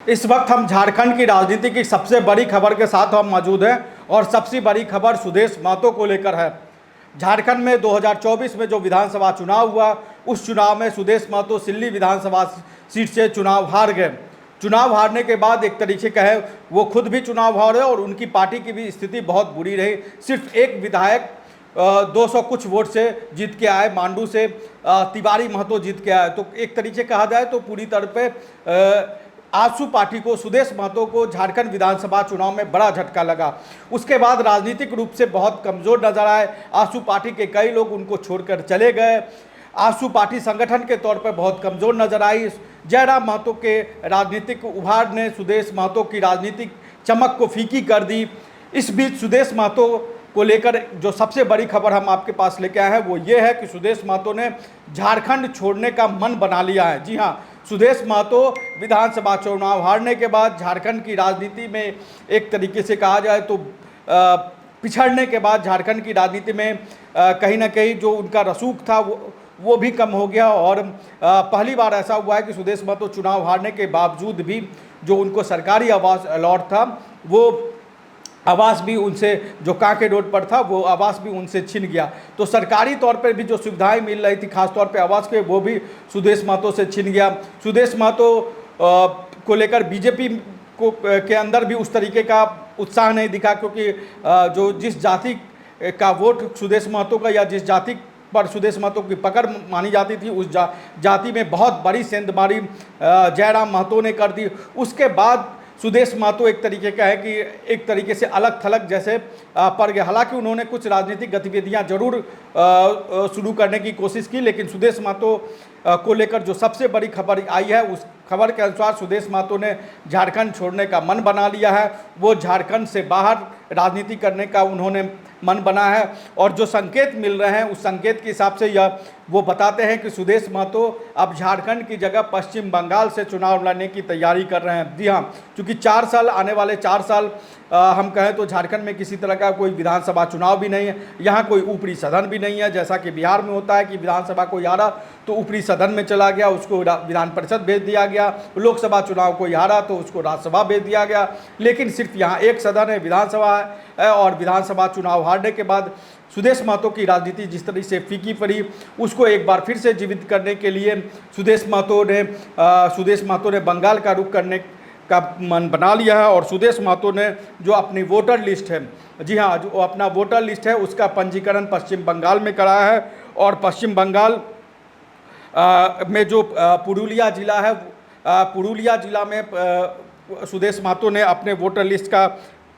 इस वक्त हम झारखंड की राजनीति की सबसे बड़ी खबर के साथ हम मौजूद हैं और सबसे बड़ी खबर सुदेश महतो को लेकर है। झारखंड में 2024 में जो विधानसभा चुनाव हुआ, उस चुनाव में सुदेश महतो सिल्ली विधानसभा सीट से चुनाव हार गए। चुनाव हारने के बाद एक तरीके का है वो खुद भी चुनाव हारे और उनकी पार्टी की भी स्थिति बहुत बुरी रही। सिर्फ एक विधायक 200 कुछ वोट से जीत के आए, मांडू से तिवारी महतो जीत के आए। तो एक तरीके कहा जाए तो पूरी तरह पे आजसू पार्टी को, सुदेश महतो को झारखंड विधानसभा चुनाव में बड़ा झटका लगा। उसके बाद राजनीतिक रूप से बहुत कमज़ोर नजर आए। आजसू पार्टी के कई लोग उनको छोड़कर चले गए। आजसू पार्टी संगठन के तौर पर बहुत कमज़ोर नजर आई। जयराम महतो के राजनीतिक उभार ने सुदेश महतो की राजनीतिक चमक को फीकी कर दी। इस बीच सुदेश महतो को लेकर जो सबसे बड़ी खबर हम आपके पास लेके आए हैं वो ये है कि सुदेश महतो ने झारखंड छोड़ने का मन बना लिया है। जी हाँ, सुदेश महतो विधानसभा चुनाव हारने के बाद झारखंड की राजनीति में एक तरीके से कहा जाए तो पिछड़ने के बाद झारखंड की राजनीति में कहीं ना कहीं जो उनका रसूख था वो भी कम हो गया। और पहली बार ऐसा हुआ है कि सुदेश महतो चुनाव हारने के बावजूद भी जो उनको सरकारी आवास अलॉट था, वो आवास भी उनसे, जो कांके रोड पर था, वो आवास भी उनसे छिन गया। तो सरकारी तौर पर भी जो सुविधाएं मिल रही थी, खासतौर पे आवास के, वो भी सुदेश महतो से छिन गया। सुदेश महतो को लेकर बीजेपी को के अंदर भी उस तरीके का उत्साह नहीं दिखा, क्योंकि जो जिस जाति का वोट सुदेश महतो का या जिस जाति पर सुदेश महतो की पकड़ मानी जाती थी, उस जाति में बहुत बड़ी सेंधमारी जयराम महतो ने कर दी। उसके बाद सुदेश महतो एक तरीके का है कि एक तरीके से अलग थलग जैसे पड़ गए। हालांकि उन्होंने कुछ राजनीतिक गतिविधियां जरूर शुरू करने की कोशिश की, लेकिन सुदेश महतो को लेकर जो सबसे बड़ी खबर आई है, उस खबर के अनुसार सुदेश महतो ने झारखंड छोड़ने का मन बना लिया है। वो झारखंड से बाहर राजनीति करने का उन्होंने मन बना है। और जो संकेत मिल रहे हैं, उस संकेत के हिसाब से यह वो बताते हैं कि सुदेश महतो अब झारखंड की जगह पश्चिम बंगाल से चुनाव लड़ने की तैयारी कर रहे हैं। जी हाँ, क्योंकि 4 साल, आने वाले 4 साल हम कहें तो झारखंड में किसी तरह का कोई विधानसभा चुनाव भी नहीं है। यहाँ कोई ऊपरी सदन भी नहीं है, जैसा कि बिहार में होता है कि विधानसभा कोई हारा तो ऊपरी सदन में चला गया, उसको विधान परिषद भेज दिया गया। लोकसभा चुनाव कोई हारा तो उसको राज्यसभा भेज दिया गया। लेकिन सिर्फ यहाँ एक सदन है, विधानसभा है। और विधानसभा चुनाव हारने के बाद सुदेश महतो की राजनीति जिस तरह से फीकी पड़ी, उसको एक बार फिर से जीवित करने के लिए सुदेश महतो ने बंगाल का रुख करने का मन बना लिया है। और सुदेश महतो ने जो अपनी वोटर लिस्ट है, जी हाँ, जो अपना वोटर लिस्ट है, उसका पंजीकरण पश्चिम बंगाल में कराया है। और पश्चिम बंगाल में जो पुरुलिया जिला है, पुरुलिया जिला में सुदेश महतो ने अपने वोटर लिस्ट का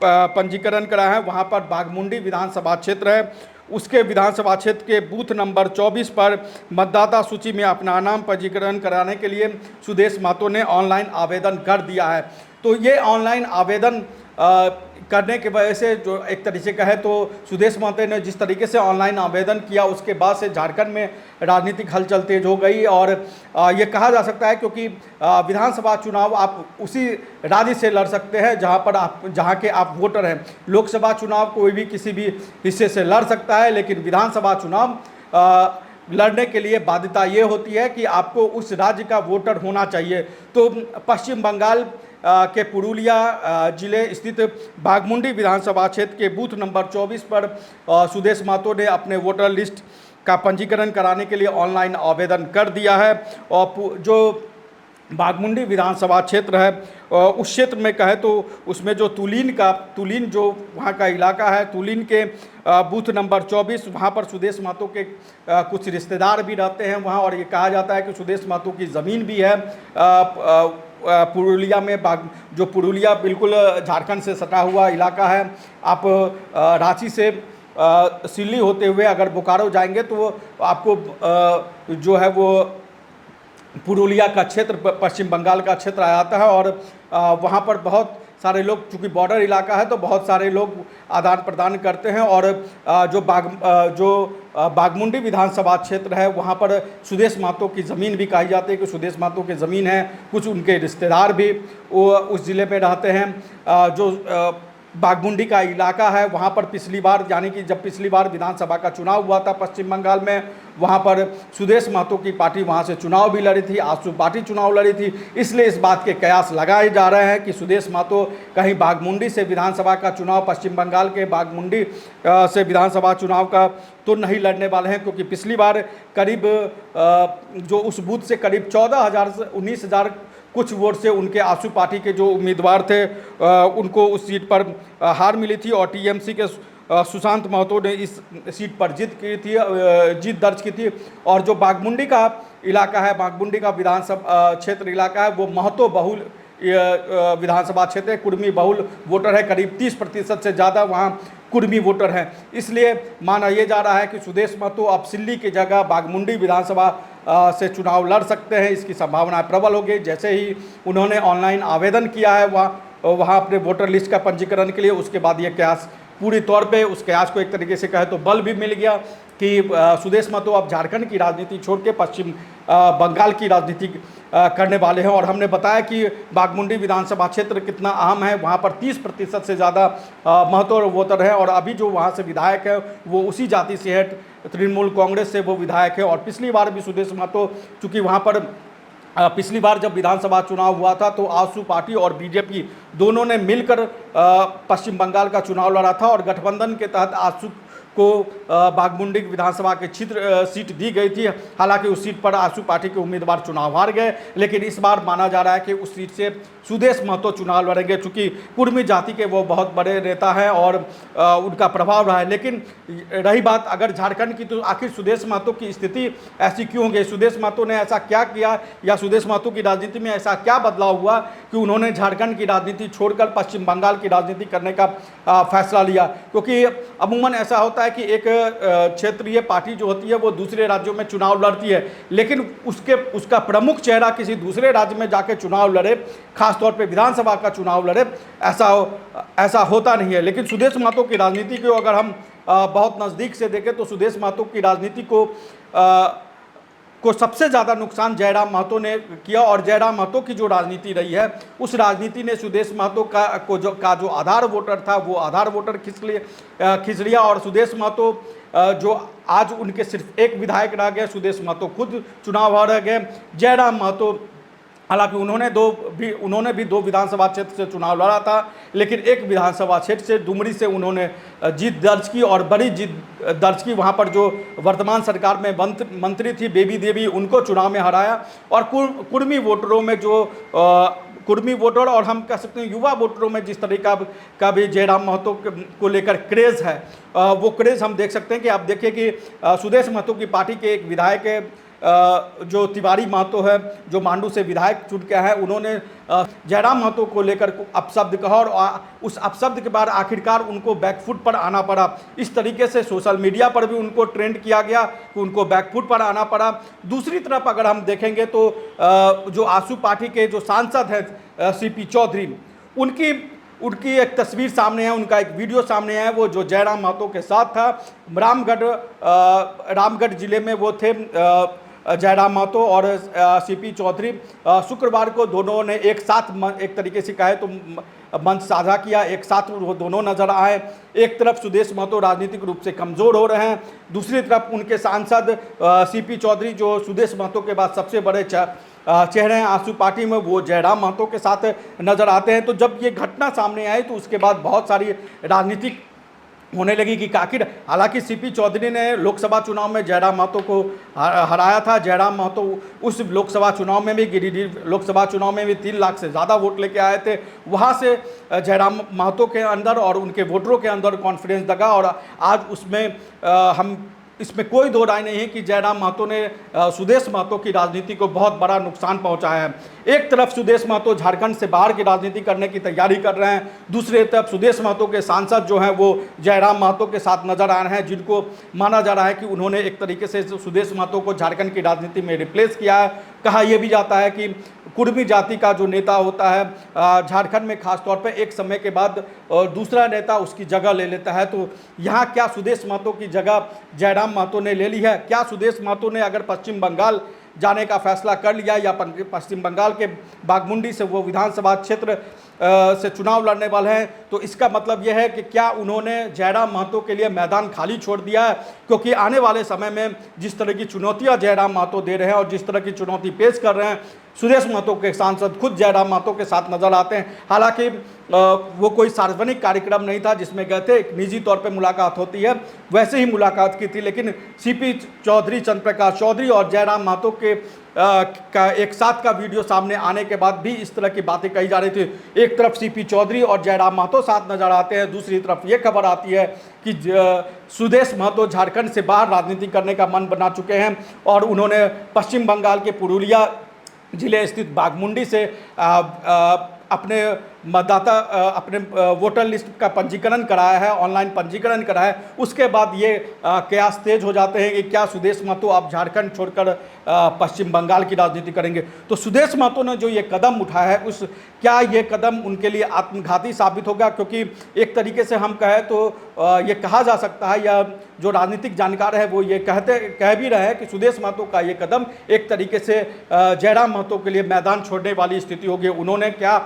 पंजीकरण कराया है। वहाँ पर बाघमुंडी विधानसभा क्षेत्र है, उसके विधानसभा क्षेत्र के बूथ नंबर 24 पर मतदाता सूची में अपना नाम पंजीकरण कराने के लिए सुदेश महतो ने ऑनलाइन आवेदन कर दिया है। तो ये ऑनलाइन आवेदन करने के वजह से जो एक तरीके का है तो सुदेश महतो ने जिस तरीके से ऑनलाइन आवेदन किया, उसके बाद से झारखंड में राजनीतिक हलचल तेज हो गई। और ये कहा जा सकता है क्योंकि विधानसभा चुनाव आप उसी राज्य से लड़ सकते हैं जहाँ के आप वोटर हैं। लोकसभा चुनाव कोई भी किसी भी हिस्से से लड़ सकता है, लेकिन विधानसभा चुनाव लड़ने के लिए बाध्यता ये होती है कि आपको उस राज्य का वोटर होना चाहिए। तो पश्चिम बंगाल के पुरुलिया जिले स्थित बाघमुंडी विधानसभा क्षेत्र के बूथ नंबर 24 पर सुदेश महतो ने अपने वोटर लिस्ट का पंजीकरण कराने के लिए ऑनलाइन आवेदन कर दिया है। और जो बाघमुंडी विधानसभा क्षेत्र है, उस क्षेत्र में कहे तो उसमें जो तुलीन जो वहाँ का इलाका है, तुलीन के बूथ नंबर 24, वहाँ पर सुदेश महतो के कुछ रिश्तेदार भी रहते हैं वहाँ। और ये कहा जाता है कि सुदेश महतो की ज़मीन भी है पुरुलिया में। जो पुरुलिया बिल्कुल झारखंड से सटा हुआ इलाका है। आप रांची से सिल्ली होते हुए अगर बोकारो जाएंगे तो आपको जो है वो पुरुलिया का क्षेत्र, पश्चिम बंगाल का क्षेत्र आ जाता है। और वहाँ पर बहुत सारे लोग, चूँकि बॉर्डर इलाका है तो बहुत सारे लोग आदान प्रदान करते हैं। और जो बाघमुंडी विधानसभा क्षेत्र है, वहाँ पर सुदेश महतो की ज़मीन भी कही जाती है कि सुदेश महतो की ज़मीन है। कुछ उनके रिश्तेदार भी वो उस ज़िले में रहते हैं। जो बाघमुंडी का इलाका है, वहाँ पर पिछली बार यानी कि जब पिछली बार विधानसभा का चुनाव हुआ था पश्चिम बंगाल में, वहाँ पर सुदेश महतो की पार्टी वहाँ से चुनाव भी लड़ी थी, आसू पार्टी चुनाव लड़ी थी। इसलिए इस बात के कयास लगाए जा रहे हैं कि सुदेश महतो कहीं बाघमुंडी से विधानसभा का चुनाव, पश्चिम बंगाल के बाघमुंडी से विधानसभा चुनाव का तो नहीं लड़ने वाले हैं, क्योंकि पिछली बार करीब जो उस बूथ से करीब 14,000 से 19,000 कुछ वोट से उनके आसू पार्टी के जो उम्मीदवार थे उनको उस सीट पर हार मिली थी, और टीएमसी के सुशांत महतो ने इस सीट पर जीत दर्ज की थी। और जो बाघमुंडी का इलाका है, बाघमुंडी का विधानसभा क्षेत्र इलाका है, वो महतो बहुल विधानसभा क्षेत्र है, कुर्मी बहुल वोटर है, करीब 30% से ज़्यादा वहाँ कुर्मी वोटर हैं। इसलिए माना यह जा रहा है कि सुदेश महतो अब सिल्ली की जगह बाघमुंडी विधानसभा से चुनाव लड़ सकते हैं, इसकी संभावना प्रबल होगी। जैसे ही उन्होंने ऑनलाइन आवेदन किया है वहाँ अपने वोटर लिस्ट का पंजीकरण के लिए, उसके बाद ये कयास पूरी तौर पे उस कयास को एक तरीके से कहे तो बल भी मिल गया कि सुदेश महतो अब झारखंड की राजनीति छोड़ के पश्चिम बंगाल की राजनीति करने वाले हैं। और हमने बताया कि बाघमुंडी विधानसभा क्षेत्र कितना अहम है, वहाँ पर 30% से ज़्यादा महतो वोटर हैं, और अभी जो वहाँ से विधायक है वो उसी जाति से है, तृणमूल कांग्रेस से वो विधायक है। और पिछली बार भी सुदेश महतो, चूँकि वहाँ पर पिछली बार जब विधानसभा चुनाव हुआ था तो आसू पार्टी और बीजेपी दोनों ने मिलकर पश्चिम बंगाल का चुनाव लड़ा था, और गठबंधन के तहत आसू को बाघमुंडी विधानसभा के सीट दी गई थी। हालांकि उस सीट पर आसू पार्टी के उम्मीदवार चुनाव हार गए, लेकिन इस बार माना जा रहा है कि उस सीट से सुदेश महतो चुनाव लड़ेंगे, चूँकि कुर्मी जाति के वो बहुत बड़े नेता हैं और उनका प्रभाव रहा है। लेकिन रही बात अगर झारखंड की, तो आखिर सुदेश महतो की स्थिति ऐसी क्यों हो गई? सुदेश महतो ने ऐसा क्या किया, या सुदेश महतो की राजनीति में ऐसा क्या बदलाव हुआ कि उन्होंने झारखंड की राजनीति छोड़कर पश्चिम बंगाल की राजनीति करने का फैसला लिया? क्योंकि अमूमन ऐसा होता है कि एक क्षेत्रीय पार्टी जो होती है वो दूसरे राज्यों में चुनाव लड़ती है, लेकिन उसका प्रमुख चेहरा किसी दूसरे राज्य में जाके चुनाव लड़े, खासतौर पे विधानसभा का चुनाव लड़े, ऐसा होता नहीं है। लेकिन सुदेश महतो की राजनीति को अगर हम बहुत नज़दीक से देखें तो सुदेश महतो की राजनीति को सबसे ज़्यादा नुकसान जयराम महतो ने किया, और जयराम महतो की जो राजनीति रही है उस राजनीति ने सुदेश महतो का जो आधार वोटर था वो आधार वोटर खींच लिया। और सुदेश महतो जो आज उनके सिर्फ एक विधायक रह गए, सुदेश महतो खुद चुनाव हार गए। जयराम महतो हालांकि उन्होंने भी 2 विधानसभा क्षेत्र से चुनाव लड़ा था, लेकिन एक विधानसभा क्षेत्र से डुमरी से उन्होंने जीत दर्ज की, और बड़ी जीत दर्ज की। वहां पर जो वर्तमान सरकार में मंत्री थी बेबी देवी, उनको चुनाव में हराया। और कुर्मी वोटरों में जो कुर्मी वोटर और हम कह सकते हैं युवा वोटरों में जिस तरीका का भी जयराम महतो को लेकर क्रेज़ है, वो क्रेज़ हम देख सकते हैं कि आप देखिए कि सुदेश महतो की पार्टी के एक विधायक जो तिवारी महतो है, जो मांडू से विधायक चुन के है, उन्होंने जयराम महतो को लेकर अपशब्द कहा, और उस अपशब्द के बाद आखिरकार उनको बैकफुट पर आना पड़ा। इस तरीके से सोशल मीडिया पर भी उनको ट्रेंड किया गया कि उनको बैकफुट पर आना पड़ा। दूसरी तरफ अगर हम देखेंगे तो जो आसू पार्टी के जो सांसद हैं सीपी चौधरी, उनकी एक तस्वीर सामने है, उनका एक वीडियो सामने है, वो जो जयराम महतो के साथ था। रामगढ़ जिले में वो थे जयराम महतो और सीपी चौधरी। शुक्रवार को दोनों ने एक साथ एक तरीके से कहे तो मंच साझा किया, एक साथ वो दोनों नजर आए। एक तरफ सुदेश महतो राजनीतिक रूप से कमज़ोर हो रहे हैं, दूसरी तरफ उनके सांसद सीपी चौधरी जो सुदेश महतो के बाद सबसे बड़े चेहरे हैं आसू पार्टी में, वो जयराम महतो के साथ नज़र आते हैं। तो जब ये घटना सामने आई तो उसके बाद बहुत सारी राजनीतिक होने लगी कि आखिर, हालांकि सीपी चौधरी ने लोकसभा चुनाव में जयराम महतो को हराया था। जयराम महतो उस लोकसभा चुनाव में भी, गिरिडीह लोकसभा चुनाव में भी 3 लाख से ज़्यादा वोट लेके आए थे। वहाँ से जयराम महतो के अंदर और उनके वोटरों के अंदर कॉन्फिडेंस जगा, और आज उसमें इसमें कोई दो राय नहीं है कि जयराम महतो ने सुदेश महतो की राजनीति को बहुत बड़ा नुकसान पहुंचाया है। एक तरफ सुदेश महतो झारखंड से बाहर की राजनीति करने की तैयारी कर रहे हैं, दूसरी तरफ सुदेश महतो के सांसद जो हैं वो जयराम महतो के साथ नजर आ रहे हैं, जिनको माना जा रहा है कि उन्होंने एक तरीके से सुदेश महतो को झारखंड की राजनीति में रिप्लेस किया है। कहा यह भी जाता है कि कुर्मी जाति का जो नेता होता है झारखंड में खासतौर पर एक समय के बाद दूसरा नेता उसकी जगह ले लेता है। तो यहाँ क्या सुदेश महतो की जगह जयराम महतो ने ले ली है? क्या सुदेश महतो ने अगर पश्चिम बंगाल जाने का फैसला कर लिया या पश्चिम बंगाल के बाघमुंडी से वो विधानसभा क्षेत्र से चुनाव लड़ने वाले हैं, तो इसका मतलब यह है कि क्या उन्होंने जयराम महतो के लिए मैदान खाली छोड़ दिया है? क्योंकि आने वाले समय में जिस तरह की चुनौतियां जयराम महतो दे रहे हैं और जिस तरह की चुनौती पेश कर रहे हैं, सुदेश महतो के सांसद खुद जयराम महतो के साथ नजर आते हैं। हालांकि वो कोई सार्वजनिक कार्यक्रम नहीं था जिसमें गए थे, एक निजी तौर पे मुलाकात होती है, वैसे ही मुलाकात की थी। लेकिन सीपी चौधरी, चंद्र प्रकाश चौधरी और जयराम महतो के का एक साथ का वीडियो सामने आने के बाद भी इस तरह की बातें कही जा रही थी। एक तरफ सीपी चौधरी और जयराम महतो साथ नजर आते हैं, दूसरी तरफ ये खबर आती है कि सुदेश महतो झारखंड से बाहर राजनीति करने का मन बना चुके हैं और उन्होंने पश्चिम बंगाल के पुरुलिया जिले स्थित बाघमुंडी से अपने मतदाता अपने वोटर लिस्ट का पंजीकरण कराया है, ऑनलाइन पंजीकरण कराया है। उसके बाद ये कयास तेज हो जाते हैं कि क्या सुदेश महतो आप झारखंड छोड़कर पश्चिम बंगाल की राजनीति करेंगे। तो सुदेश महतो ने जो ये कदम उठाया है, क्या ये कदम उनके लिए आत्मघाती साबित होगा? क्योंकि एक तरीके से हम कहें तो ये कहा जा सकता है, या जो राजनीतिक जानकार है वो ये कह भी रहे हैं कि सुदेश महतो का ये कदम एक तरीके से जयराम महतो के लिए मैदान छोड़ने वाली स्थिति होगी। उन्होंने क्या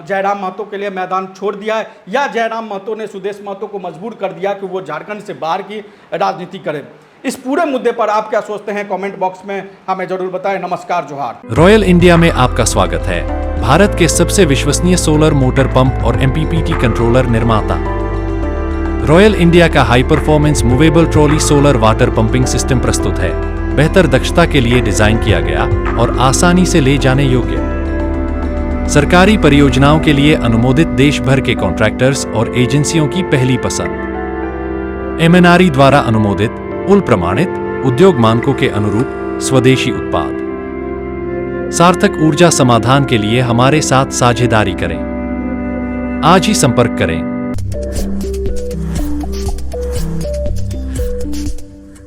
जयराम महतो के लिए मैदान छोड़ दिया है, या जयराम महतो ने सुदेश महतो को मजबूर कर दिया कि वो झारखंड से बाहर की राजनीति करें? इस पूरे मुद्दे पर आप क्या सोचते हैं? कमेंट बॉक्स में हमें जरूर बताएं। नमस्कार, जोहार। रॉयल इंडिया में आपका स्वागत है। भारत के सबसे विश्वसनीय सोलर मोटर पंप और MPPT कंट्रोलर निर्माता रॉयल इंडिया का high performance movable trolley solar water pumping system प्रस्तुत है। बेहतर दक्षता के लिए डिजाइन किया गया और आसानी से ले जाने योग्य। सरकारी परियोजनाओं के लिए अनुमोदित देश भर के कॉन्ट्रैक्टर्स और एजेंसियों की पहली पसंद। MNRE द्वारा अनुमोदित, उल प्रमाणित, उद्योग मानकों के अनुरूप स्वदेशी उत्पाद। सार्थक ऊर्जा समाधान के लिए हमारे साथ साझेदारी करें। आज ही संपर्क करें।